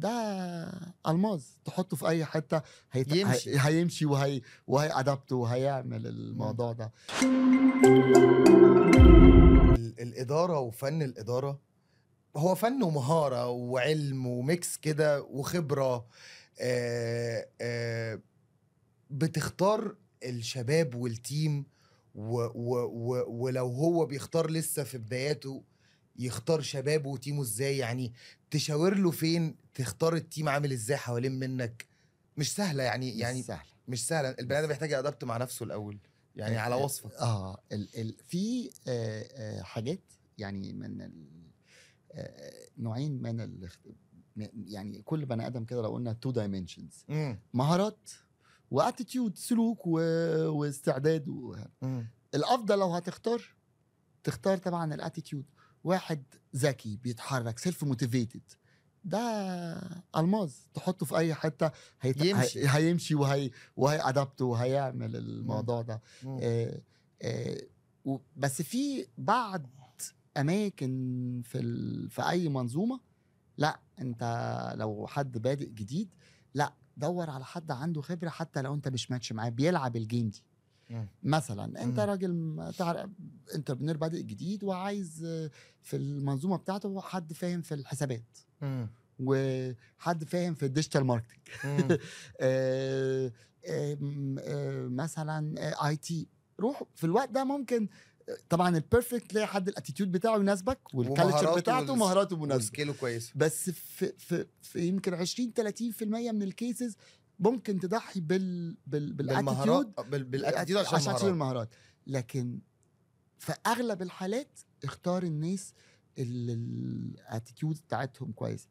ده الماظ تحطه في اي حته هيمشي وهي ادابت وهيعمل الموضوع ده. الاداره وفن الاداره هو فن ومهاره وعلم وميكس كده وخبره. بتختار الشباب والتيم ولو هو بيختار لسه في بداياته يختار شبابه وتيمه ازاي، يعني تشاور له فين، تختار التيم عامل ازاي حوالين منك. مش سهله يعني مش سهله. البني ادم بيحتاج يأدبت مع نفسه الاول يعني على وصفك. في حاجات يعني من نوعين من يعني كل بني ادم كده لو قلنا 2 dimensions، مهارات واتيتيود، سلوك واستعداد الافضل لو تختار طبعا الاتيتيود. واحد ذكي بيتحرك سيلف موتيفيتد، ده الماظ تحطه في اي حته هيمشي وهي ادابت وهيعمل الموضوع ده. بس في بعض اماكن في اي منظومه، لا انت لو حد بادئ جديد لا دور على حد عنده خبره، حتى لو انت مش ماتش معاه بيلعب الجيم دي. مثلا انت راجل انتربرنور بادئ جديد وعايز في المنظومه بتاعته حد فاهم في الحسابات وحد فاهم في الديجيتال ماركتنج مثلا اي تي، روح في الوقت ده. ممكن طبعا البيرفكت تلاقي حد الاتيتيود بتاعه يناسبك والكالتشر بتاعته ومهاراته مناسبه وسكيله كويس. بس في يمكن 20-30% من الكيسز ممكن تضحي بالاتيتيود عشان المهارات. لكن في اغلب الحالات اختار الناس اللي الاتيتيود بتاعتهم كويس.